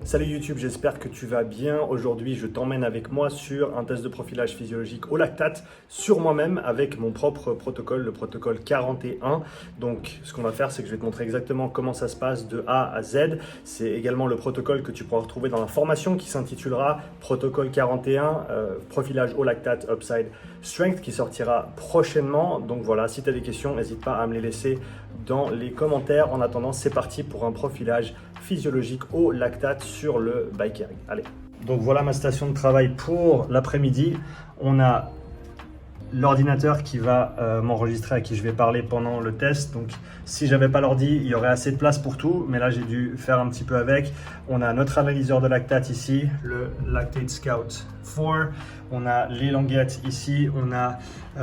Salut YouTube, j'espère que tu vas bien. Aujourd'hui, je t'emmène avec moi sur un test de profilage physiologique au lactate sur moi-même avec mon propre protocole, le protocole 41. Donc, ce qu'on va faire, c'est que je vais te montrer exactement comment ça se passe de A à Z. C'est également le protocole que tu pourras retrouver dans la formation qui s'intitulera Protocole 41, profilage au lactate Upside Strength, qui sortira prochainement. Donc voilà, si tu as des questions, n'hésite pas à me les laisser dans les commentaires. En attendant, c'est parti pour un profilage physiologique au lactate sur le bike erg. Allez. Donc voilà ma station de travail pour l'après-midi. On a l'ordinateur qui va m'enregistrer, à qui je vais parler pendant le test. Donc si j'avais pas l'ordi, il y aurait assez de place pour tout, mais là j'ai dû faire un petit peu avec. On a notre analyseur de lactate ici, le Lactate Scout 4. On a les languettes ici, on a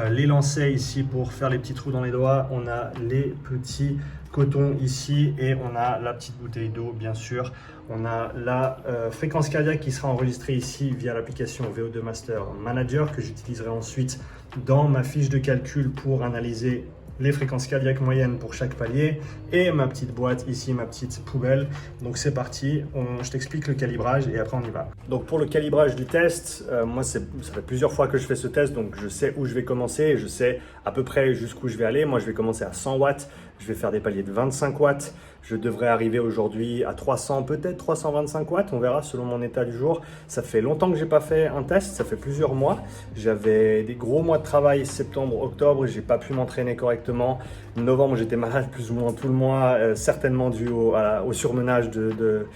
les lancets ici pour faire les petits trous dans les doigts. On a les petits cotons ici et on a la petite bouteille d'eau bien sûr. On a la fréquence cardiaque qui sera enregistrée ici via l'application VO2 Master Manager que j'utiliserai ensuite dans ma fiche de calcul pour analyser les fréquences cardiaques moyennes pour chaque palier et ma petite boîte ici, ma petite poubelle. Donc c'est parti, je t'explique le calibrage et après on y va. Donc pour le calibrage du test, moi ça fait plusieurs fois que je fais ce test, donc je sais où je vais commencer et je sais à peu près jusqu'où je vais aller. Moi je vais commencer à 100 watts, je vais faire des paliers de 25 watts. Je devrais arriver aujourd'hui à 300, peut-être 325 watts, on verra selon mon état du jour. Ça fait longtemps que j'ai pas fait un test, ça fait plusieurs mois. J'avais des gros mois de travail, septembre, octobre, j'ai pas pu m'entraîner correctement. Novembre, j'étais malade plus ou moins tout le mois, certainement dû au surmenage de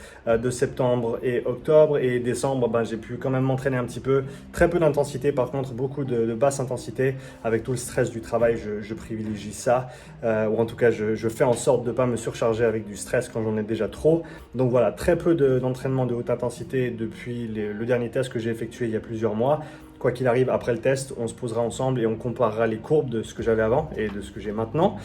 septembre et octobre. Et décembre, j'ai pu quand même m'entraîner un petit peu. Très peu d'intensité, par contre, beaucoup de basse intensité. Avec tout le stress du travail, je privilégie ça. Ou en tout cas, je fais en sorte de ne pas me surcharger avec du stress quand j'en ai déjà trop. Donc voilà, très peu d'entraînement de haute intensité depuis le dernier test que j'ai effectué il y a plusieurs mois. Quoi qu'il arrive, après le test, on se posera ensemble et on comparera les courbes de ce que j'avais avant et de ce que j'ai maintenant.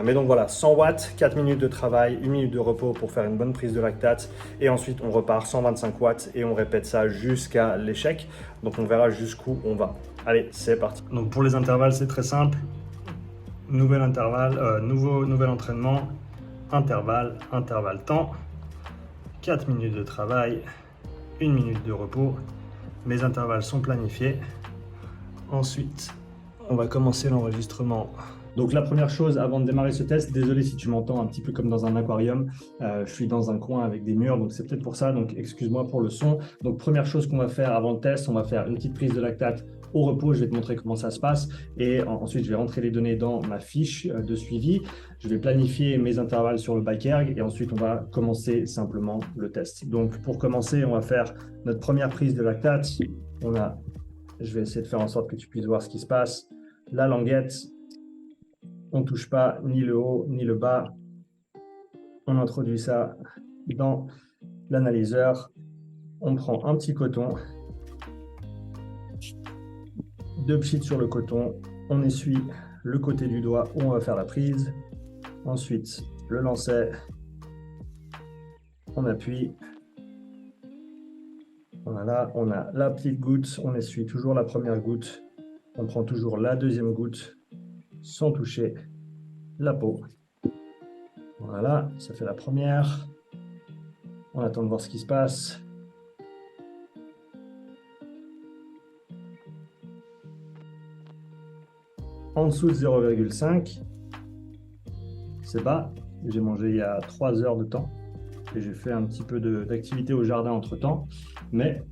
Mais donc voilà, 100 watts, 4 minutes de travail, 1 minute de repos pour faire une bonne prise de lactate. Et ensuite, on repart 125 watts et on répète ça jusqu'à l'échec. Donc on verra jusqu'où on va. Allez, c'est parti. Donc pour les intervalles, c'est très simple. Nouvel intervalle, nouvel entraînement, intervalle temps, 4 minutes de travail, 1 minute de repos. Mes intervalles sont planifiés. Ensuite, on va commencer l'enregistrement. Donc la première chose avant de démarrer ce test, désolé si tu m'entends un petit peu comme dans un aquarium, je suis dans un coin avec des murs, donc c'est peut-être pour ça, donc excuse-moi pour le son. Donc première chose qu'on va faire avant le test, on va faire une petite prise de lactate au repos, je vais te montrer comment ça se passe et ensuite je vais rentrer les données dans ma fiche de suivi, je vais planifier mes intervalles sur le bike erg et ensuite on va commencer simplement le test. Donc pour commencer, on va faire notre première prise de lactate. Je vais essayer de faire en sorte que tu puisses voir ce qui se passe. La languette. On ne touche pas ni le haut ni le bas. On introduit ça dans l'analyseur. On prend un petit coton, 2 pchits sur le coton. On essuie le côté du doigt où on va faire la prise. Ensuite, le lancer. On appuie. Voilà, on a la petite goutte. On essuie toujours la première goutte. On prend toujours la deuxième goutte sans toucher la peau. Voilà, ça fait la première. On attend de voir ce qui se passe. En dessous de 0,5, c'est bas. J'ai mangé il y a 3 heures de temps et j'ai fait un petit peu d'activité au jardin entre temps, mais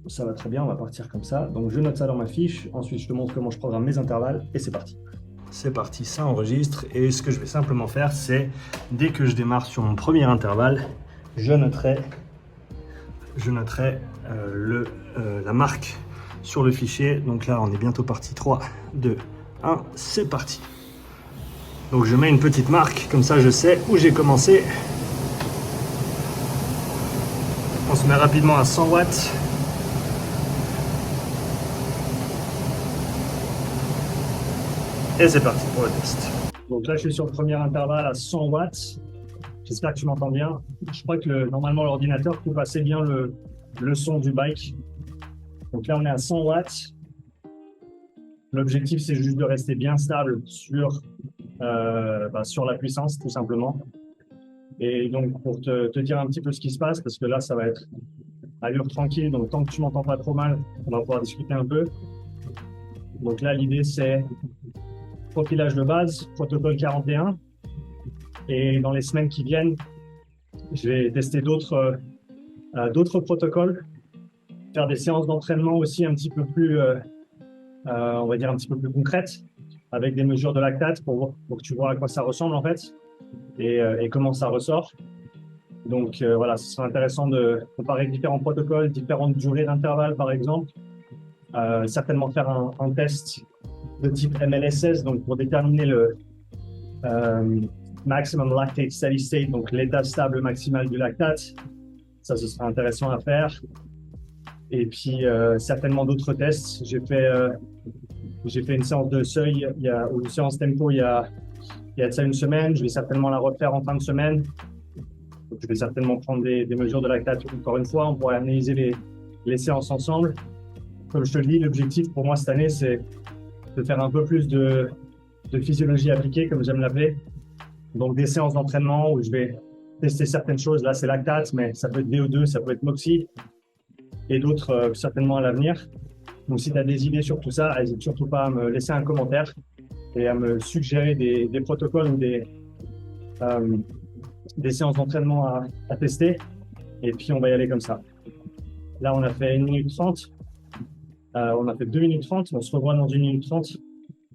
ça va très bien, on va partir comme ça. Donc je note ça dans ma fiche, ensuite je te montre comment je programme mes intervalles et c'est parti. C'est parti, ça enregistre et ce que je vais simplement faire, c'est dès que je démarre sur mon premier intervalle, je noterai la marque sur le fichier. Donc là, on est bientôt parti. 3, 2, 1, c'est parti. Donc je mets une petite marque, comme ça je sais où j'ai commencé. On se met rapidement à 100 watts. Et c'est parti pour le test. Donc là, je suis sur le premier intervalle à 100 watts. J'espère que tu m'entends bien. Je crois que normalement, l'ordinateur coupe assez bien le son du bike. Donc là, on est à 100 watts. L'objectif, c'est juste de rester bien stable sur la puissance, tout simplement. Et donc, pour te dire un petit peu ce qui se passe, parce que là, ça va être allure tranquille, donc tant que tu m'entends pas trop mal, on va pouvoir discuter un peu. Donc là, l'idée, c'est profilage de base, protocole 41. Et dans les semaines qui viennent, je vais tester d'autres protocoles, faire des séances d'entraînement aussi un petit peu plus, on va dire un petit peu plus concrètes, avec des mesures de lactate pour que tu vois à quoi ça ressemble en fait et comment ça ressort. Donc voilà, ce sera intéressant de comparer différents protocoles, différentes durées d'intervalle par exemple. Certainement faire un test de type MLSS, donc pour déterminer le maximum lactate steady state, donc l'état stable maximal du lactate. Ça, ce sera intéressant à faire. Et puis, certainement d'autres tests. J'ai fait une séance de seuil, ou une séance tempo il y a de ça une semaine. Je vais certainement la refaire en fin de semaine. Donc, je vais certainement prendre des mesures de lactate encore une fois. On pourrait analyser les séances ensemble. Comme je te le dis, l'objectif pour moi cette année, c'est de faire un peu plus de physiologie appliquée, comme j'aime l'appeler. Donc, des séances d'entraînement où je vais tester certaines choses. Là, c'est lactate, mais ça peut être VO2, ça peut être MOXIE et d'autres certainement à l'avenir. Donc, si tu as des idées sur tout ça, n'hésite surtout pas à me laisser un commentaire et à me suggérer des protocoles ou des séances d'entraînement à tester. Et puis, on va y aller comme ça. Là, on a fait 1 minute 30. On a fait 2 minutes 30. On se revoit dans 1 minute 30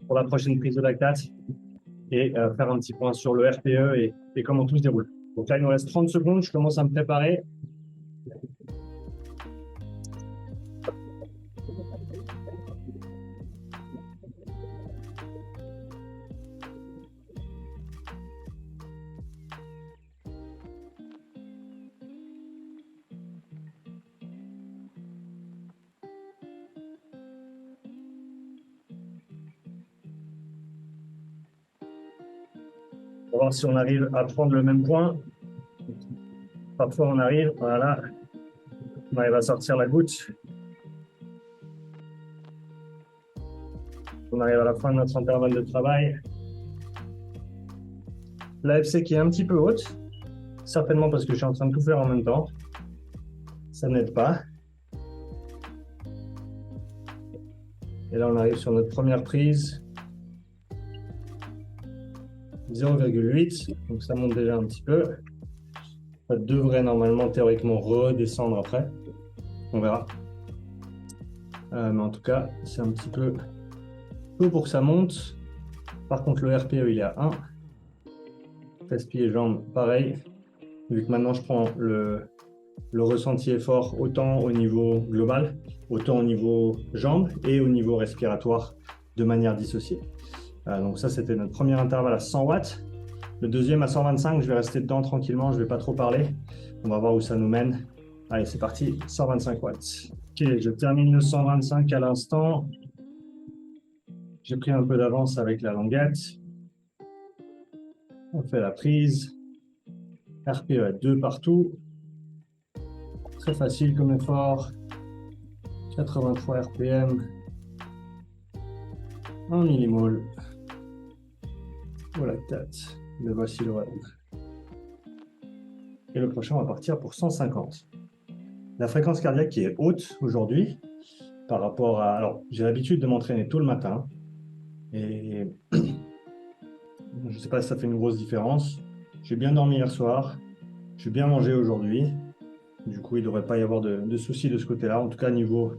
pour la prochaine prise de lactate et faire un petit point sur le RPE et comment tout se déroule. Donc là, il nous reste 30 secondes. Je commence à me préparer. On va voir si on arrive à prendre le même point. Parfois, on arrive, voilà, on arrive à sortir la goutte. On arrive à la fin de notre intervalle de travail. La FC qui est un petit peu haute, certainement parce que je suis en train de tout faire en même temps. Ça n'aide pas. Et là, on arrive sur notre première prise. 0,8, donc ça monte déjà un petit peu. Ça devrait normalement, théoriquement, redescendre après. On verra. Mais en tout cas, c'est un petit peu tôt pour que ça monte. Par contre, le RPE, il est à 1. Fesse, pieds, jambes, pareil. Vu que maintenant, je prends le ressenti effort autant au niveau global, autant au niveau jambes et au niveau respiratoire de manière dissociée. Donc ça, c'était notre premier intervalle à 100 watts. Le deuxième à 125, je vais rester dedans tranquillement, je ne vais pas trop parler. On va voir où ça nous mène. Allez, c'est parti, 125 watts. Ok, je termine le 125 à l'instant. J'ai pris un peu d'avance avec la languette. On fait la prise. RPE à 2 partout. Très facile comme effort. 83 RPM. 1 millimole. Au lactate. Le voici le rêve. Et le prochain, on va partir pour 150. La fréquence cardiaque qui est haute aujourd'hui par rapport à... Alors, j'ai l'habitude de m'entraîner tôt le matin. Et je ne sais pas si ça fait une grosse différence. J'ai bien dormi hier soir. J'ai bien mangé aujourd'hui. Du coup, il ne devrait pas y avoir de soucis de ce côté-là. En tout cas, niveau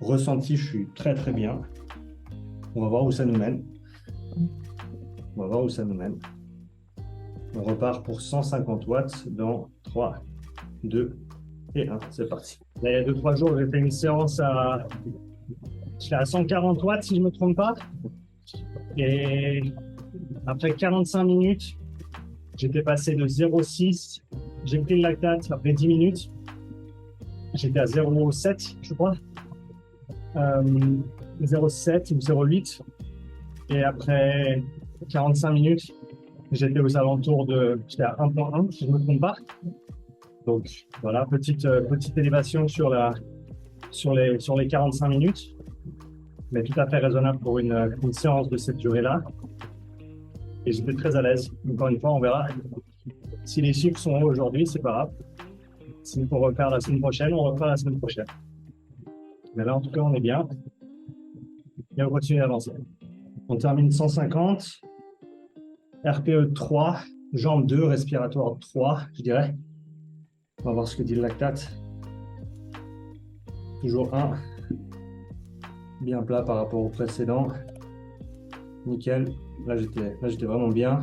ressenti, je suis très très bien. On va voir où ça nous mène. On va voir où ça nous mène. On repart pour 150 watts dans 3, 2 et 1. C'est parti. Là, il y a 2-3 jours, j'ai fait une séance à 140 watts, si je ne me trompe pas. Et après 45 minutes, j'étais passé de 0,6. J'ai pris le lactate après 10 minutes. J'étais à 0,7, je crois. 0,7 ou 0,8. Et après 45 minutes, j'étais aux alentours j'étais à 1,1, si je ne me trompe pas. Donc voilà, petite élévation sur les 45 minutes, mais tout à fait raisonnable pour une séance de cette durée-là. Et j'étais très à l'aise. Encore une fois, on verra Si les chiffres sont hauts aujourd'hui, c'est pas grave. S'il faut refaire la semaine prochaine, on refera la semaine prochaine. Mais là, en tout cas, on est bien. Et on continue d'avancer. On termine 150. RPE 3, jambe 2, respiratoire 3, je dirais. On va voir ce que dit le lactate. Toujours 1. Bien plat par rapport au précédent. Nickel. Là, j'étais vraiment bien.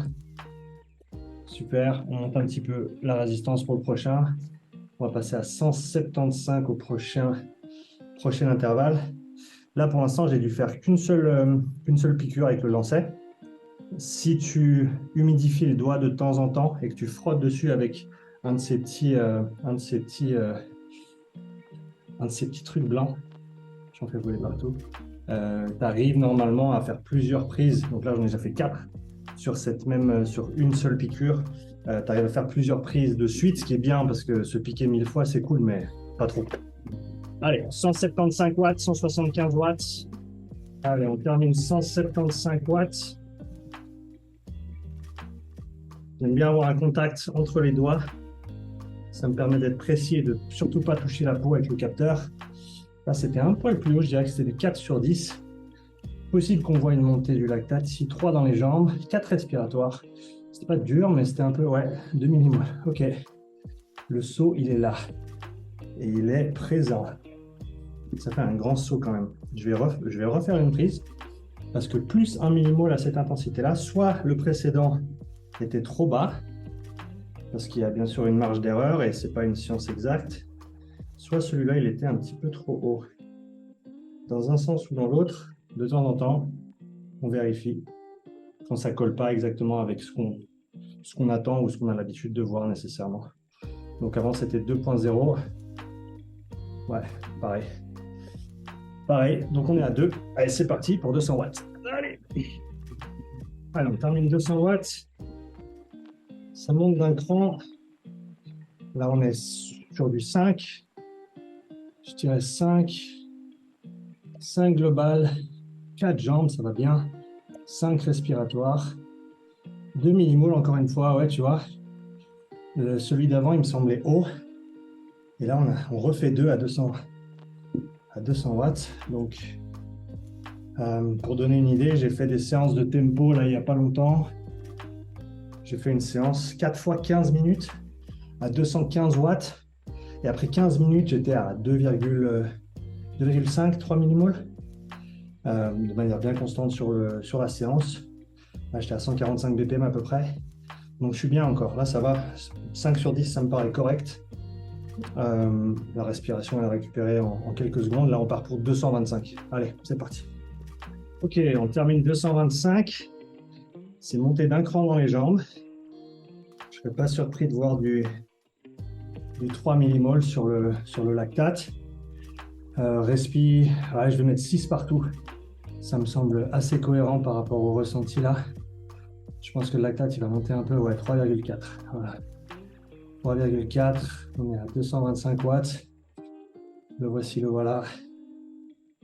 Super. On monte un petit peu la résistance pour le prochain. On va passer à 175 au prochain intervalle. Là, pour l'instant, j'ai dû faire qu'une seule piqûre avec le lancet. Si tu humidifies les doigts de temps en temps et que tu frottes dessus avec un de ces petits trucs blancs, j'en fais voler partout, tu arrives normalement à faire plusieurs prises. Donc là, j'en ai déjà fait 4 sur une seule piqûre. Tu arrives à faire plusieurs prises de suite, ce qui est bien parce que se piquer 1000 fois, c'est cool, mais pas trop. Allez, 175 watts, 175 watts. Allez, on termine 175 watts. J'aime bien avoir un contact entre les doigts. Ça me permet d'être précis et de surtout pas toucher la peau avec le capteur. Là, c'était un poil plus haut, je dirais que c'était des 4 sur 10. Possible qu'on voit une montée du lactate. Ici, 3 dans les jambes, 4 respiratoires. C'était pas dur, mais c'était un peu, 2 millimoles. Ok. Le saut, il est là. Et il est présent. Ça fait un grand saut quand même. Je vais refaire une prise. Parce que plus 1 millimole à cette intensité-là, soit le précédent était trop bas, parce qu'il y a bien sûr une marge d'erreur et c'est pas une science exacte, soit celui-là il était un petit peu trop haut. Dans un sens ou dans l'autre, de temps en temps, on vérifie quand ça colle pas exactement avec ce qu'on attend ou ce qu'on a l'habitude de voir nécessairement. Donc avant c'était 2.0, ouais, pareil, donc on est à 2. Allez, c'est parti pour 200 watts. Allez, on termine 200 watts. Ça monte d'un cran. Là, on est sur du 5. Je dirais 5. 5 global. 4 jambes, ça va bien. 5 respiratoires. 2 millimoles, encore une fois, ouais, tu vois. Celui d'avant, il me semblait haut. Et là, on refait 2 à 200 watts. Donc, pour donner une idée, j'ai fait des séances de tempo, là, il n'y a pas longtemps. J'ai fait une séance 4 fois 15 minutes à 215 watts. Et après 15 minutes, j'étais à 2,5, 3 millimoles. De manière bien constante sur la séance. Là, j'étais à 145 BPM à peu près. Donc, je suis bien encore. Là, ça va. 5 sur 10, ça me paraît correct. La respiration, elle est récupérée en quelques secondes. Là, on part pour 225. Allez, c'est parti. Ok, on termine 225. C'est monté d'un cran dans les jambes. Je ne serais pas surpris de voir du 3 millimoles sur le lactate. Respi, je vais mettre 6 partout. Ça me semble assez cohérent par rapport au ressenti là. Je pense que le lactate, il va monter un peu, 3,4. Voilà. 3,4, on est à 225 watts. Le voici, le voilà.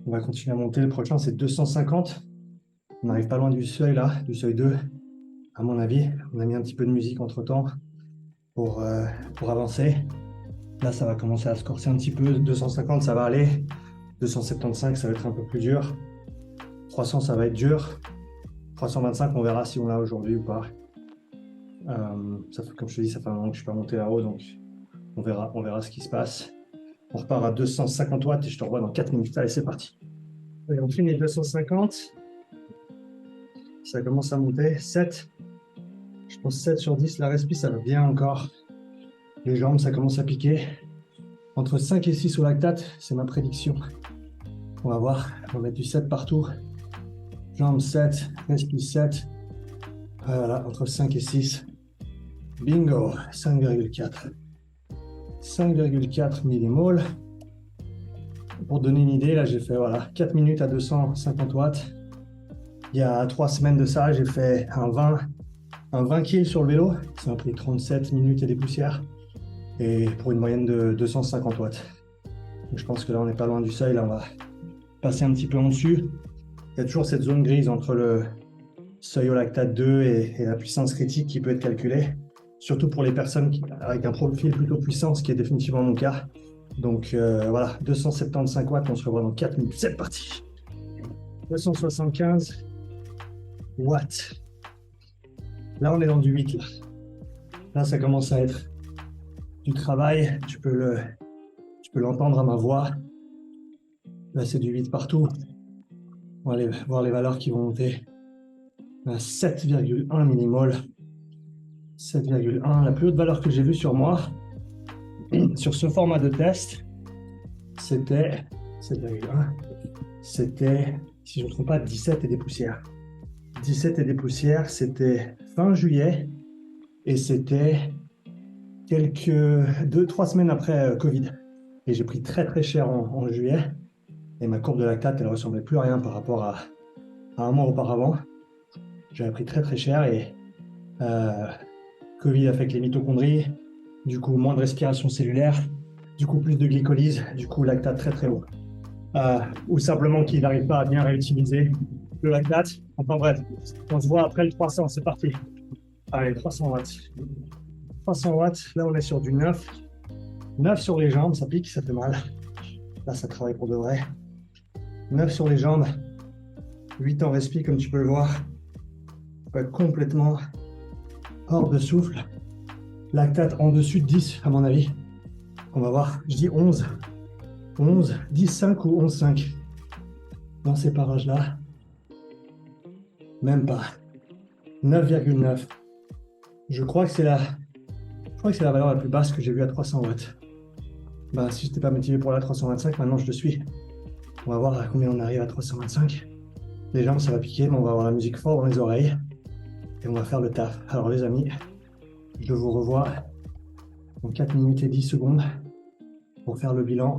On va continuer à monter. Le prochain, c'est 250. On n'arrive pas loin du seuil là, du seuil 2. À mon avis, on a mis un petit peu de musique entre temps pour avancer. Là, ça va commencer à se corser un petit peu. 250, ça va aller. 275, ça va être un peu plus dur. 300, ça va être dur. 325, on verra si on l'a aujourd'hui ou pas. Comme je te dis, ça fait un moment que je ne suis pas monté là-haut, donc on verra ce qui se passe. On repart à 250 watts et je te revois dans 4 minutes. Allez, c'est parti. Allez, on finit 250. Ça commence à monter. 7. Je pense 7 sur 10. La respi, ça va bien encore. Les jambes, ça commence à piquer. Entre 5 et 6 au lactate, c'est ma prédiction. On va voir. On va mettre du 7 partout. Jambes 7, respi 7. Voilà, entre 5 et 6. Bingo, 5,4. 5,4 millimoles. Pour donner une idée, là j'ai fait 4 minutes à 250 watts. Il y a 3 semaines de ça, j'ai fait un 20 kills sur le vélo. Ça m'a pris 37 minutes et des poussières. Et pour une moyenne de 250 watts. Donc je pense que là on n'est pas loin du seuil. Là on va passer un petit peu en dessus. Il y a toujours cette zone grise entre le seuil au lactate 2 et la puissance critique qui peut être calculée. surtout pour les personnes avec un profil plutôt puissant, ce qui est définitivement mon cas. Donc voilà, 275 watts, on se revoit dans 4 minutes. C'est parti. 275 watts. Là, on est dans du 8. Là, ça commence à être du travail. Tu peux l'entendre à ma voix. Là, c'est du 8 partout. On va aller voir les valeurs qui vont monter à 7,1 millimol. 7,1. La plus haute valeur que j'ai vue sur moi, sur ce format de test, c'était 7,1. C'était, si je ne me trompe pas, 17 et des poussières. 17 et des poussières, c'était fin juillet et c'était quelques 2-3 semaines après Covid. Et j'ai pris très très cher en juillet et ma courbe de lactate, elle ressemblait plus à rien par rapport à un mois auparavant. J'avais pris très très cher et Covid affecte les mitochondries, du coup moins de respiration cellulaire, du coup plus de glycolyse, du coup lactate très très haut. Ou simplement qu'il n'arrive pas à bien réutiliser le lactate. Enfin bref, on se voit après le 300, c'est parti. Allez, 300 watts. 300 watts, là on est sur du 9. 9 sur les jambes, ça pique, ça fait mal. Là ça travaille pour de vrai. 9 sur les jambes, 8 en respi comme tu peux le voir. On peut être complètement hors de souffle. Lactate en dessus de 10 à mon avis. On va voir, je dis 11. 11, 10, 5 ou 11, 5. Dans ces parages-là, même pas. 9,9. Je crois que c'est la valeur la plus basse que j'ai vue à 300 watts. Bah, si je n'étais pas motivé pour la 325, maintenant je le suis. On va voir à combien on arrive à 325. Les jambes, ça va piquer, mais on va avoir la musique fort dans les oreilles. Et on va faire le taf. Alors les amis, je vous revois en 4 minutes et 10 secondes pour faire le bilan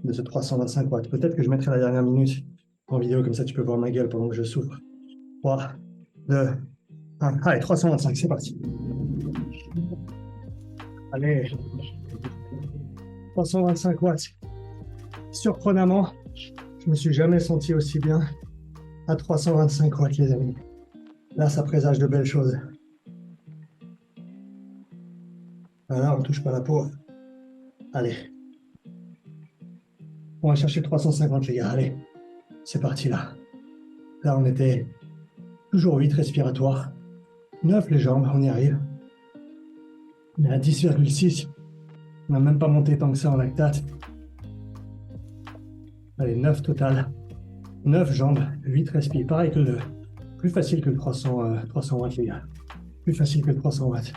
de ce 325 watts. Peut-être que je mettrai la dernière minute en vidéo, comme ça tu peux voir ma gueule pendant que je souffre. 3, 2, 1. Allez, 325, c'est parti. Allez, 325 watts. Surprenamment, je me suis jamais senti aussi bien à 325 watts, les amis. Là, ça présage de belles choses. Voilà, on touche pas la peau. Allez. On va chercher 350, les gars. Allez, c'est parti là. Là, on était toujours 8 respiratoires. 9 les jambes, on y arrive. On est à 10,6. On n'a même pas monté tant que ça en lactate. Allez, 9 total. 9 jambes, 8 respi. Pareil que le... Plus facile que le 300 watts, les gars. Plus facile que le 300 watts.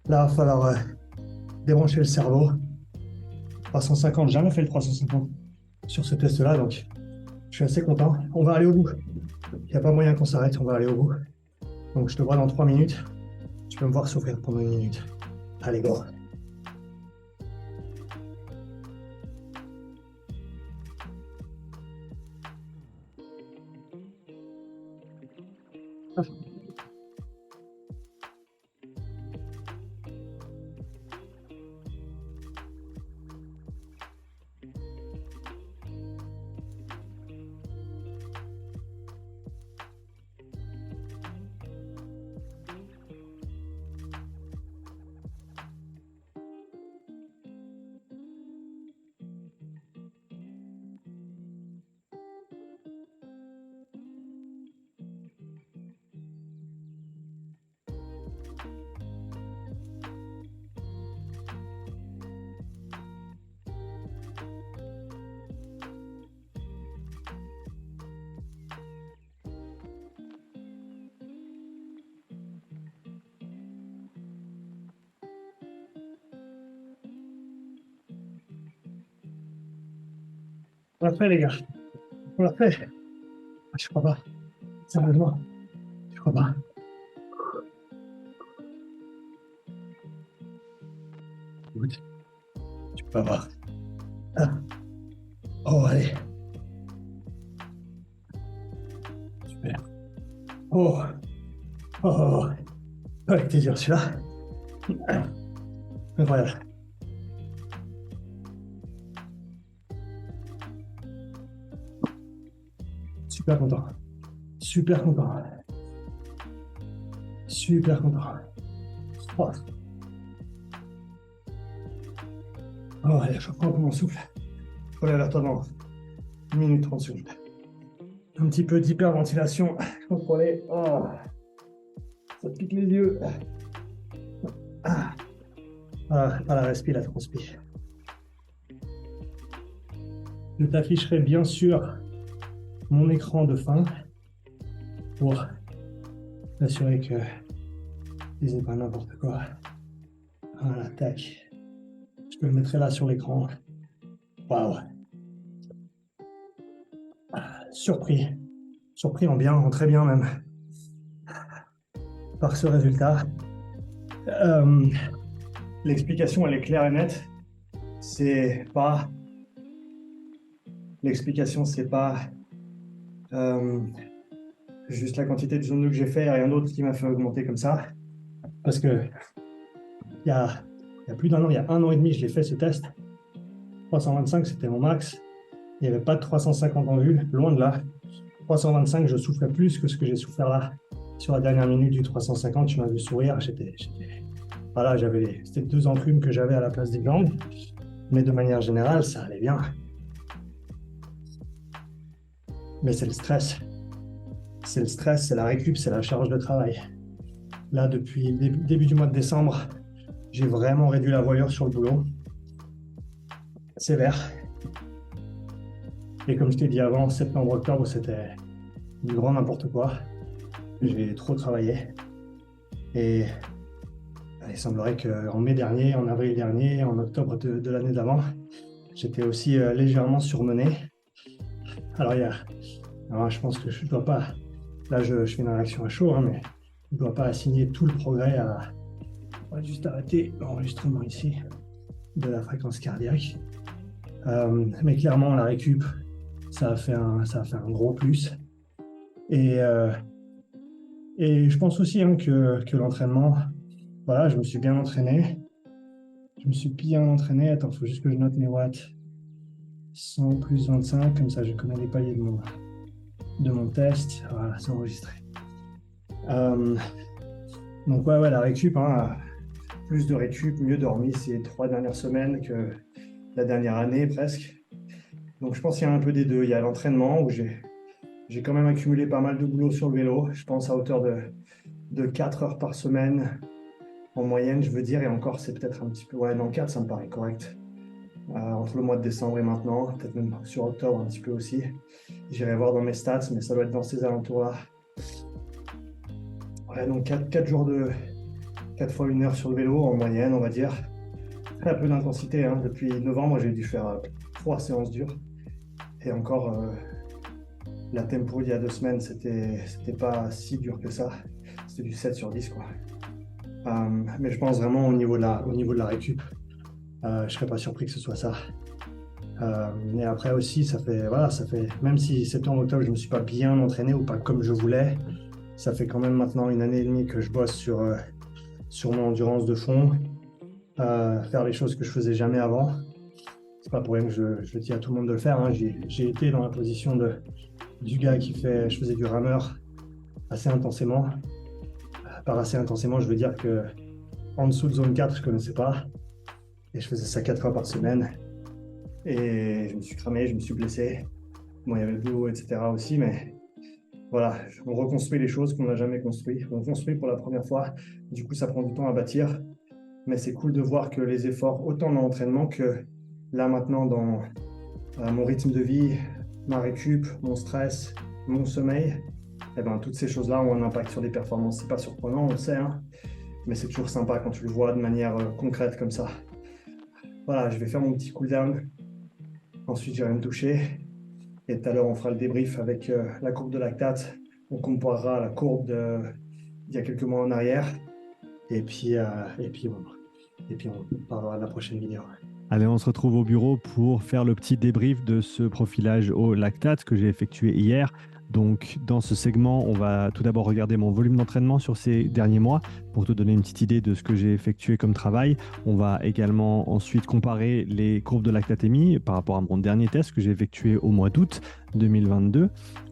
Là, il va falloir débrancher le cerveau. 350, jamais fait le 350 sur ce test-là, donc je suis assez content. On va aller au bout. Il n'y a pas moyen qu'on s'arrête, on va aller au bout. Donc je te vois dans 3 minutes. Tu peux me voir souffrir pendant 1 minute. Allez, go. On l'a fait, les gars. On l'a fait. Je crois pas. Sérieusement. Je crois pas. Écoute, tu peux pas voir. Ah. Oh, allez. Super. Oh. Oh. Avec plaisir, celui-là. Incroyable. Super content. Super content. Super content. Oh. Oh, allez, je prends mon souffle. Relève-toi dans 1 minute 30 secondes. Un petit peu d'hyperventilation. Contrôlez. Oh. Ça pique les yeux. Ah. Voilà, la respi, la transpi. Je t'afficherai bien sûr mon écran de fin pour m'assurer que je disais pas n'importe quoi. Voilà, tac. Je te le mettrai là sur l'écran. Waouh. Surpris en bien, en très bien même, par ce résultat. L'explication, elle est claire et nette. L'explication, c'est pas juste la quantité de zone 2 que j'ai fait, rien d'autre qui m'a fait augmenter comme ça. Parce que il y a plus d'un an, il y a 1 an et demi, je l'ai fait ce test. 325, c'était mon max. Il n'y avait pas de 350 en vue, loin de là. 325, je souffrais plus que ce que j'ai souffert là. Sur la dernière minute du 350, tu m'as vu sourire. Voilà, c'était 2 enclumes que j'avais à la place des jambes. Mais de manière générale, ça allait bien. Mais c'est le stress. C'est le stress, c'est la récup, c'est la charge de travail. Là, depuis le début du mois de décembre, j'ai vraiment réduit la voilure sur le boulot. Sévère. Et comme je t'ai dit avant, septembre-octobre, c'était du grand n'importe quoi. J'ai trop travaillé. Et il semblerait qu'en mai dernier, en avril dernier, en octobre de l'année d'avant, j'étais aussi légèrement surmené. Alors, je pense que je ne dois pas... Là, je fais une réaction à chaud, hein, mais je ne dois pas assigner tout le progrès à... On va juste arrêter l'enregistrement ici de la fréquence cardiaque. Mais clairement, la récup, ça a fait un gros plus. Et je pense aussi que l'entraînement, voilà, je me suis bien entraîné. Attends, il faut juste que je note mes watts. 100 plus 25, comme ça je connais les paliers de mon test. Voilà, c'est enregistré. Donc ouais, la récup, hein, plus de récup, mieux dormi ces 3 dernières semaines que la dernière année presque. Donc je pense qu'il y a un peu des deux. Il y a l'entraînement où j'ai quand même accumulé pas mal de boulot sur le vélo. Je pense à hauteur de 4 heures par semaine en moyenne, je veux dire. Et encore, c'est peut-être un petit peu... Ouais, non, 4, ça me paraît correct. Entre le mois de décembre et maintenant, peut-être même sur octobre un petit peu aussi. J'irai voir dans mes stats, mais ça doit être dans ces alentours-là. Ouais, donc 4 jours 4 fois 1 heure sur le vélo en moyenne, on va dire. Très peu d'intensité, hein. Depuis novembre, j'ai dû faire 3 séances dures. Et encore, la tempo il y a 2 semaines, c'était pas si dur que ça. C'était du 7 sur 10, quoi. Mais je pense vraiment au niveau de la récup. Je serais pas surpris que ce soit ça. Et après aussi, ça fait, même si septembre-octobre, je me suis pas bien entraîné ou pas comme je voulais, ça fait quand même maintenant 1 année et demie que je bosse sur mon endurance de fond, faire les choses que je faisais jamais avant. C'est pas pour rien que je dis à tout le monde de le faire, hein. J'ai été dans la position du gars je faisais du rameur assez intensément. Par assez intensément, je veux dire que en dessous de zone 4, je connaissais pas. Et je faisais ça 4 fois par semaine. Et je me suis cramé, je me suis blessé. Bon, il y avait le boulot, etc. aussi, mais voilà, on reconstruit les choses qu'on n'a jamais construites. On construit pour la première fois. Du coup, ça prend du temps à bâtir. Mais c'est cool de voir que les efforts, autant dans l'entraînement que là maintenant dans mon rythme de vie, ma récup, mon stress, mon sommeil, et ben, toutes ces choses-là ont un impact sur les performances. C'est pas surprenant, on le sait, hein, mais c'est toujours sympa quand tu le vois de manière concrète comme ça. Voilà, je vais faire mon petit cool down. Ensuite, j'irai me doucher. Et tout à l'heure, on fera le débrief avec la courbe de lactate. On comparera la courbe d'il y a quelques mois en arrière. Et puis on parlera de la prochaine vidéo. Allez, on se retrouve au bureau pour faire le petit débrief de ce profilage au lactate que j'ai effectué hier. Donc, dans ce segment, on va tout d'abord regarder mon volume d'entraînement sur ces derniers mois pour te donner une petite idée de ce que j'ai effectué comme travail. On va également ensuite comparer les courbes de lactatémie par rapport à mon dernier test que j'ai effectué au mois d'août. 2022.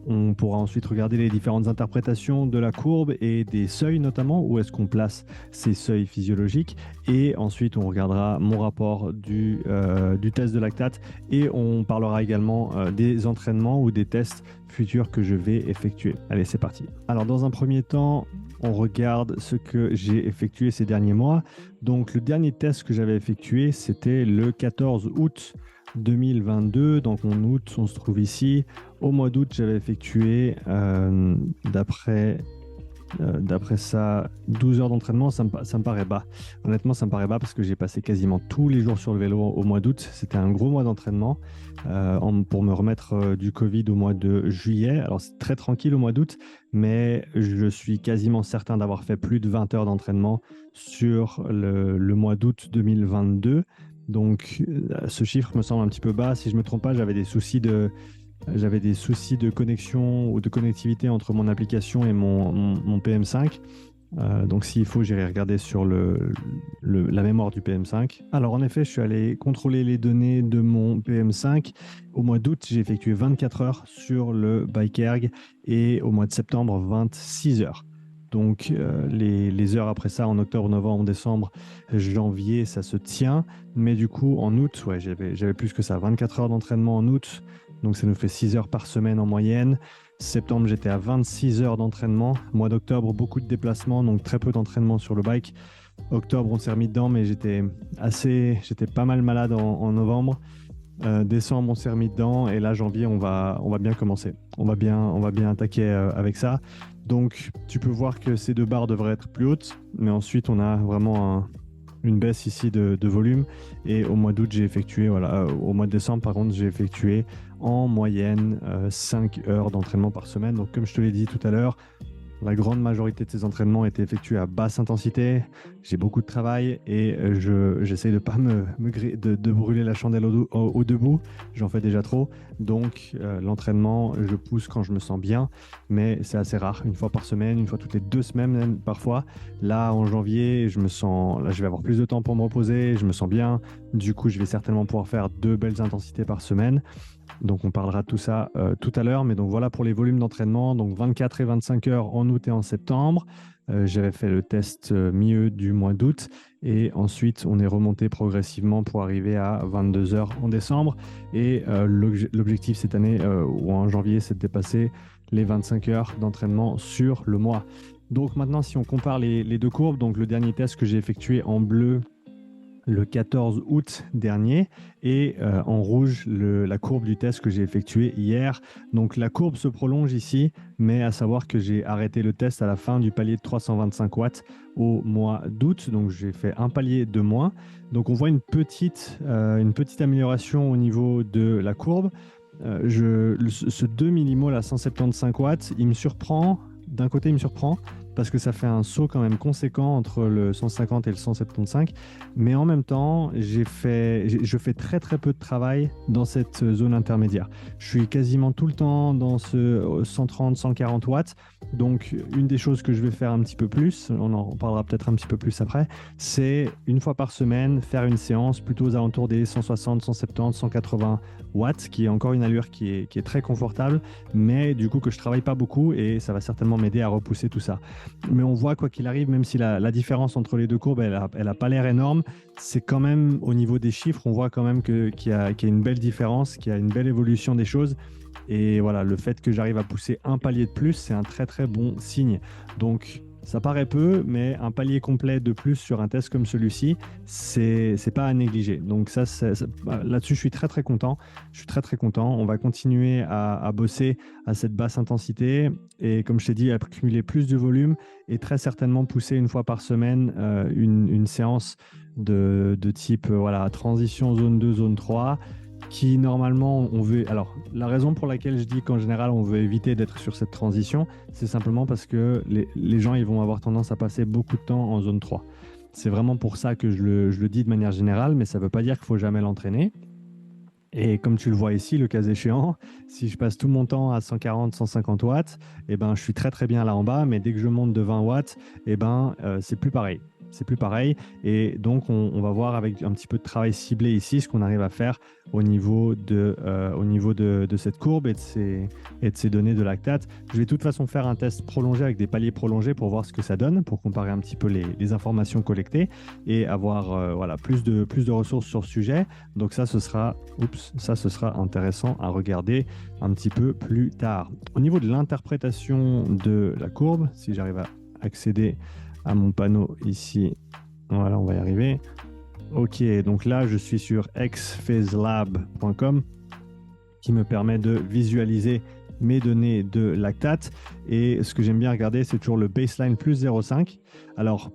On pourra ensuite regarder les différentes interprétations de la courbe et des seuils notamment, où est-ce qu'on place ces seuils physiologiques. Et ensuite, on regardera mon rapport du test de lactate et on parlera également des entraînements ou des tests futurs que je vais effectuer. Allez, c'est parti. Alors, dans un premier temps, on regarde ce que j'ai effectué ces derniers mois. Donc, le dernier test que j'avais effectué, c'était le 14 août 2022. Donc, en août, on se trouve ici. Au mois d'août, j'avais effectué, d'après ça, 12 heures d'entraînement. Ça me paraît bas. Honnêtement, ça me paraît bas parce que j'ai passé quasiment tous les jours sur le vélo au mois d'août. C'était un gros mois d'entraînement pour me remettre du Covid au mois de juillet. Alors, c'est très tranquille au mois d'août, mais je suis quasiment certain d'avoir fait plus de 20 heures d'entraînement sur le mois d'août 2022. Donc, ce chiffre me semble un petit peu bas. Si je ne me trompe pas, j'avais des soucis de connexion ou de connectivité entre mon application et mon PM5. Donc, s'il faut, j'irai regarder sur la mémoire du PM5. Alors, en effet, je suis allé contrôler les données de mon PM5. Au mois d'août, j'ai effectué 24 heures sur le Bikeerg et au mois de septembre, 26 heures. Donc, les heures après ça, en octobre, novembre, décembre, janvier, ça se tient. Mais du coup, en août, ouais, j'avais plus que ça, 24 heures d'entraînement en août. Donc, ça nous fait 6 heures par semaine en moyenne. Septembre, j'étais à 26 heures d'entraînement. Mois d'octobre, beaucoup de déplacements, donc très peu d'entraînement sur le bike. Octobre, on s'est remis dedans, mais j'étais pas mal malade en novembre. Décembre, on s'est remis dedans. Et là, janvier, on va bien commencer. On va bien attaquer avec ça. Donc, tu peux voir que ces deux barres devraient être plus hautes. Mais ensuite, on a vraiment une baisse ici de volume. Et au mois d'août, au mois de décembre, par contre, j'ai effectué en moyenne 5 heures d'entraînement par semaine. Donc, comme je te l'ai dit tout à l'heure, la grande majorité de ces entraînements étaient effectués à basse intensité. J'ai beaucoup de travail et j'essaye de ne pas de brûler la chandelle au debout. J'en fais déjà trop. Donc, l'entraînement, je pousse quand je me sens bien, mais c'est assez rare. Une fois par semaine, une fois toutes les 2 semaines même, parfois. Là, en janvier, je vais avoir plus de temps pour me reposer. Je me sens bien. Du coup, je vais certainement pouvoir faire 2 belles intensités par semaine. Donc, on parlera de tout ça tout à l'heure. Mais donc, voilà pour les volumes d'entraînement. Donc, 24 et 25 heures en août et en septembre. J'avais fait le test milieu du mois d'août. Et ensuite, on est remonté progressivement pour arriver à 22 heures en décembre. Et l'objectif cette année, ou en janvier, c'est de dépasser les 25 heures d'entraînement sur le mois. Donc, maintenant, si on compare les deux courbes, donc le dernier test que j'ai effectué en bleu, le 14 août dernier, et en rouge la courbe du test que j'ai effectué hier. Donc la courbe se prolonge ici, mais à savoir que j'ai arrêté le test à la fin du palier de 325 watts au mois d'août. Donc j'ai fait un palier de moins. Donc on voit une petite amélioration au niveau de la courbe. Ce 2 millimol à 175 watts, il me surprend. D'un côté, il me surprend parce que ça fait un saut quand même conséquent entre le 150 et le 175. Mais en même temps, je fais très très peu de travail dans cette zone intermédiaire. Je suis quasiment tout le temps dans ce 130-140 watts. Donc, une des choses que je vais faire un petit peu plus, on en parlera peut-être un petit peu plus après, c'est une fois par semaine faire une séance plutôt aux alentours des 160, 170, 180 watts, qui est encore une allure qui est très confortable, mais du coup que je travaille pas beaucoup et ça va certainement m'aider à repousser tout ça. Mais on voit quoi qu'il arrive, même si la différence entre les deux courbes, elle a pas l'air énorme, c'est quand même au niveau des chiffres, on voit quand même qu'il y a une belle différence, qu'il y a une belle évolution des choses. Et voilà, le fait que j'arrive à pousser un palier de plus, c'est un très très bon signe. Donc ça paraît peu, mais un palier complet de plus sur un test comme celui-ci, c'est pas à négliger. Donc là-dessus, je suis très très content. Je suis très très content. On va continuer à bosser à cette basse intensité et, comme je t'ai dit, accumuler plus de volume et très certainement pousser une fois par semaine une séance de type transition zone 2, zone 3. Qui normalement on veut. Alors, la raison pour laquelle je dis qu'en général on veut éviter d'être sur cette transition, c'est simplement parce que les gens ils vont avoir tendance à passer beaucoup de temps en zone 3. C'est vraiment pour ça que je le dis de manière générale, mais ça ne veut pas dire qu'il ne faut jamais l'entraîner. Et comme tu le vois ici, le cas échéant, si je passe tout mon temps à 140, 150 watts, je suis très très bien là en bas, mais dès que je monte de 20 watts, c'est plus pareil. c'est plus pareil. Et donc, on va voir avec un petit peu de travail ciblé ici ce qu'on arrive à faire au niveau de cette courbe et de ces données de lactate. Je vais de toute façon faire un test prolongé avec des paliers prolongés pour voir ce que ça donne, pour comparer un petit peu les informations collectées et avoir voilà, plus de ressources sur ce sujet. Donc ça, ce sera intéressant à regarder un petit peu plus tard. Au niveau de l'interprétation de la courbe, si j'arrive à accéder à mon panneau ici, voilà, on va y arriver. Ok, donc là, je suis sur xphaselab.com qui me permet de visualiser mes données de lactate. Et ce que j'aime bien regarder, c'est toujours le baseline plus 0,5. Alors,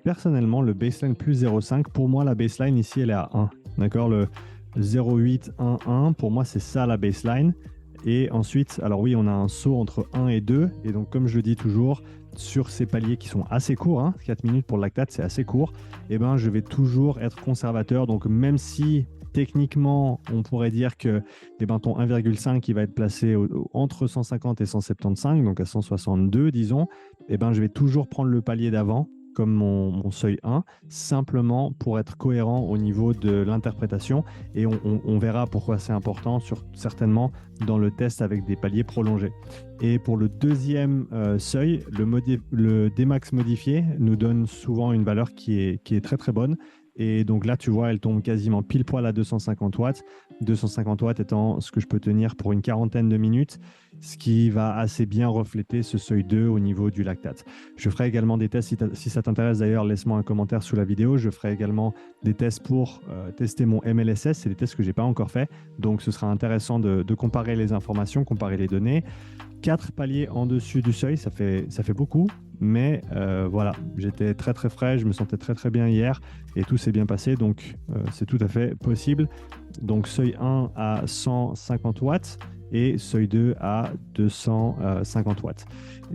personnellement, le baseline plus 0,5, pour moi, la baseline ici, elle est à 1. D'accord, le 0,811, pour moi, c'est ça la baseline. Et ensuite, alors oui, on a un saut entre 1 et 2. Et donc, comme je le dis toujours, sur ces paliers qui sont assez courts, 4 minutes pour le lactate, c'est assez court, et ben, je vais toujours être conservateur. Donc, même si techniquement, on pourrait dire que ton 1,5 qui va être placé entre 150 et 175, donc à 162, disons, et ben, je vais toujours prendre le palier d'avant comme mon seuil 1, simplement pour être cohérent au niveau de l'interprétation. Et on verra pourquoi c'est important, certainement dans le test avec des paliers prolongés. Et pour le deuxième seuil, le Dmax modifié nous donne souvent une valeur qui est très très bonne. Et donc là, tu vois, elle tombe quasiment pile poil à 250 watts. 250 watts étant ce que je peux tenir pour une quarantaine de minutes, ce qui va assez bien refléter ce seuil 2 au niveau du lactate. Je ferai également des tests, si ça t'intéresse d'ailleurs, laisse-moi un commentaire sous la vidéo. Je ferai également des tests pour tester mon MLSS. C'est des tests que je n'ai pas encore fait. Donc, ce sera intéressant de comparer les informations, comparer les données. 4 paliers en dessus du seuil, ça fait beaucoup. Mais voilà, j'étais très très frais, je me sentais très très bien hier et tout s'est bien passé, donc c'est tout à fait possible. Donc seuil 1 à 150 watts et seuil 2 à 250 watts.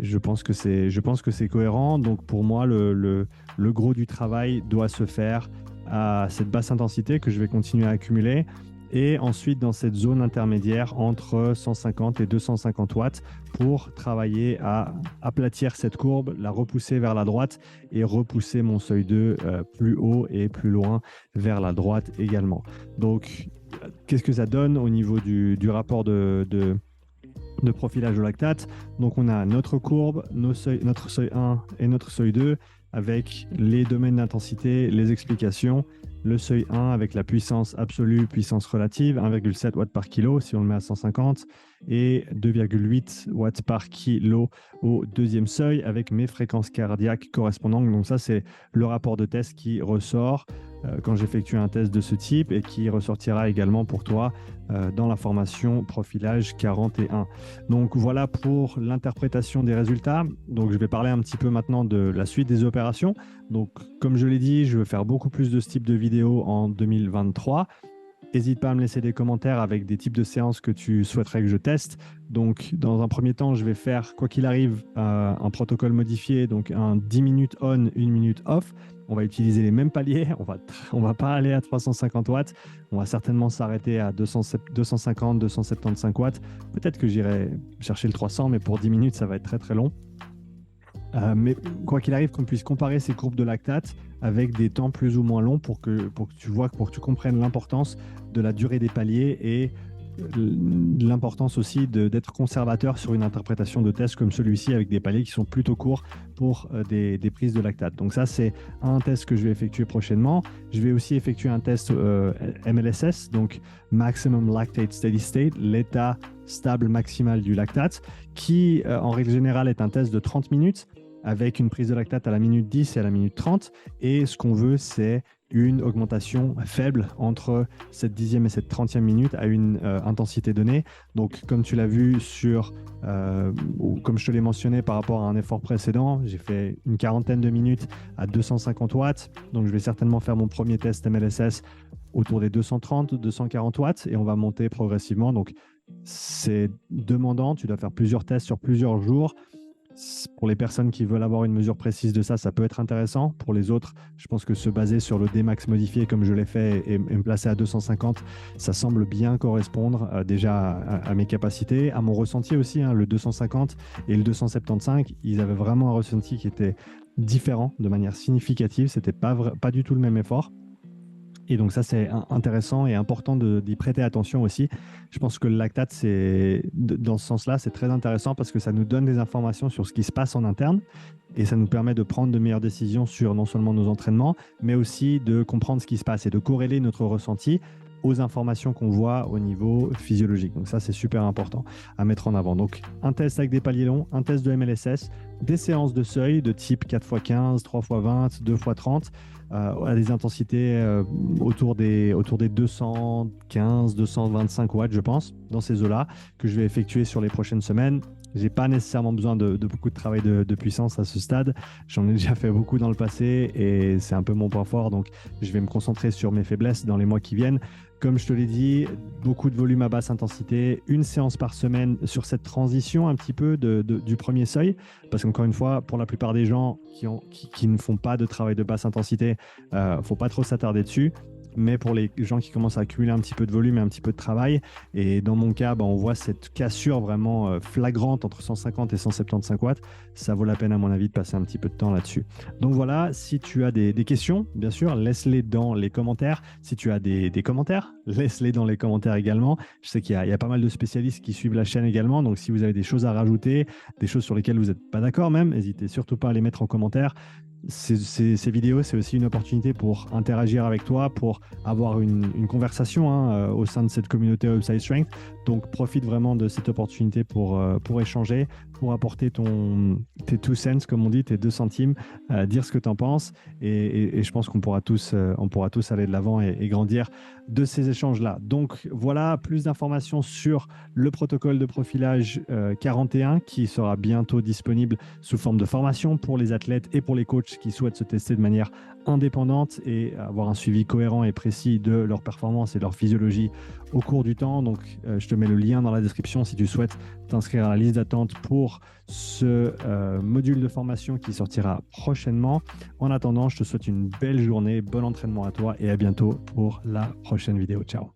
Je pense que c'est cohérent, donc pour moi le gros du travail doit se faire à cette basse intensité que je vais continuer à accumuler. Et ensuite dans cette zone intermédiaire entre 150 et 250 watts pour travailler à aplatir cette courbe, la repousser vers la droite et repousser mon seuil 2 plus haut et plus loin vers la droite également. Donc, qu'est-ce que ça donne au niveau du rapport de profilage au lactate? Donc, on a notre courbe, notre seuil 1 et notre seuil 2 avec les domaines d'intensité, les explications. Le seuil 1 avec la puissance absolue, puissance relative, 1,7 watts par kilo si on le met à 150 et 2,8 watts par kilo au deuxième seuil avec mes fréquences cardiaques correspondantes. Donc ça, c'est le rapport de test qui ressort quand j'effectue un test de ce type et qui ressortira également pour toi dans la formation Profilage 41. Donc voilà pour l'interprétation des résultats. Donc je vais parler un petit peu maintenant de la suite des opérations. Donc comme je l'ai dit, je veux faire beaucoup plus de ce type de vidéos en 2023. N'hésite pas à me laisser des commentaires avec des types de séances que tu souhaiterais que je teste. Donc, dans un premier temps, je vais faire, quoi qu'il arrive, un protocole modifié, donc un 10 minutes on, 1 minute off. On va utiliser les mêmes paliers. On va pas aller à 350 watts. On va certainement s'arrêter à 250, 275 watts. Peut-être que j'irai chercher le 300, mais pour 10 minutes, ça va être très, très long. Mais quoi qu'il arrive, qu'on puisse comparer ces courbes de lactate avec des temps plus ou moins longs pour que tu comprennes l'importance de la durée des paliers et l'importance aussi d'être conservateur sur une interprétation de test comme celui-ci avec des paliers qui sont plutôt courts pour des prises de lactate. Donc ça, c'est un test que je vais effectuer prochainement. Je vais aussi effectuer un test MLSS, donc Maximum Lactate Steady State, l'état stable maximal du lactate, qui en règle générale est un test de 30 minutes avec une prise de lactate à la minute 10 et à la minute 30. Et ce qu'on veut, c'est une augmentation faible entre cette 10e et cette 30e minute à une intensité donnée. Donc, comme tu l'as vu ou comme je te l'ai mentionné par rapport à un effort précédent, j'ai fait une quarantaine de minutes à 250 watts. Donc, je vais certainement faire mon premier test MLSS autour des 230, 240 watts et on va monter progressivement. Donc, c'est demandant. Tu dois faire plusieurs tests sur plusieurs jours. Pour les personnes qui veulent avoir une mesure précise de ça, ça peut être intéressant. Pour les autres, je pense que se baser sur le Dmax modifié comme je l'ai fait et me placer à 250, ça semble bien correspondre déjà à mes capacités, à mon ressenti aussi. Le 250 et le 275, ils avaient vraiment un ressenti qui était différent de manière significative. C'était pas du tout le même effort. Et donc ça, c'est intéressant et important d'y prêter attention aussi. Je pense que le lactate, dans ce sens-là, c'est très intéressant parce que ça nous donne des informations sur ce qui se passe en interne et ça nous permet de prendre de meilleures décisions sur non seulement nos entraînements, mais aussi de comprendre ce qui se passe et de corréler notre ressenti aux informations qu'on voit au niveau physiologique. Donc ça, c'est super important à mettre en avant. Donc un test avec des paliers longs, un test de MLSS, des séances de seuil de type 4x15, 3x20, 2x30, à des intensités autour des 215, 225 watts, je pense, dans ces eaux-là, que je vais effectuer sur les prochaines semaines. Je n'ai pas nécessairement besoin de beaucoup de travail de puissance à ce stade. J'en ai déjà fait beaucoup dans le passé et c'est un peu mon point fort. Donc, je vais me concentrer sur mes faiblesses dans les mois qui viennent. Comme je te l'ai dit, beaucoup de volume à basse intensité, une séance par semaine sur cette transition un petit peu du premier seuil. Parce qu'encore une fois, pour la plupart des gens qui ne font pas de travail de basse intensité, il ne faut pas trop s'attarder dessus. Mais pour les gens qui commencent à accumuler un petit peu de volume et un petit peu de travail, et dans mon cas, on voit cette cassure vraiment flagrante entre 150 et 175 watts, ça vaut la peine à mon avis de passer un petit peu de temps là-dessus. Donc voilà, si tu as des questions, bien sûr, laisse-les dans les commentaires. Si tu as des commentaires, laisse-les dans les commentaires également. Je sais qu'il y a pas mal de spécialistes qui suivent la chaîne également, donc si vous avez des choses à rajouter, des choses sur lesquelles vous n'êtes pas d'accord même, n'hésitez surtout pas à les mettre en commentaire. Ces vidéos, c'est aussi une opportunité pour interagir avec toi, pour avoir une conversation au sein de cette communauté Upside Strength. Donc, profite vraiment de cette opportunité pour échanger, pour apporter tes 2 cents, comme on dit, tes 2 centimes, dire ce que tu en penses. Et je pense qu'on pourra tous aller de l'avant et grandir de ces échanges-là. Donc, voilà, plus d'informations sur le protocole de profilage 41 qui sera bientôt disponible sous forme de formation pour les athlètes et pour les coachs qui souhaitent se tester de manière indépendante et avoir un suivi cohérent et précis de leur performance et de leur physiologie au cours du temps. Donc, je te mets le lien dans la description si tu souhaites t'inscrire à la liste d'attente pour ce module de formation qui sortira prochainement. En attendant, je te souhaite une belle journée, bon entraînement à toi et à bientôt pour la prochaine vidéo. Ciao.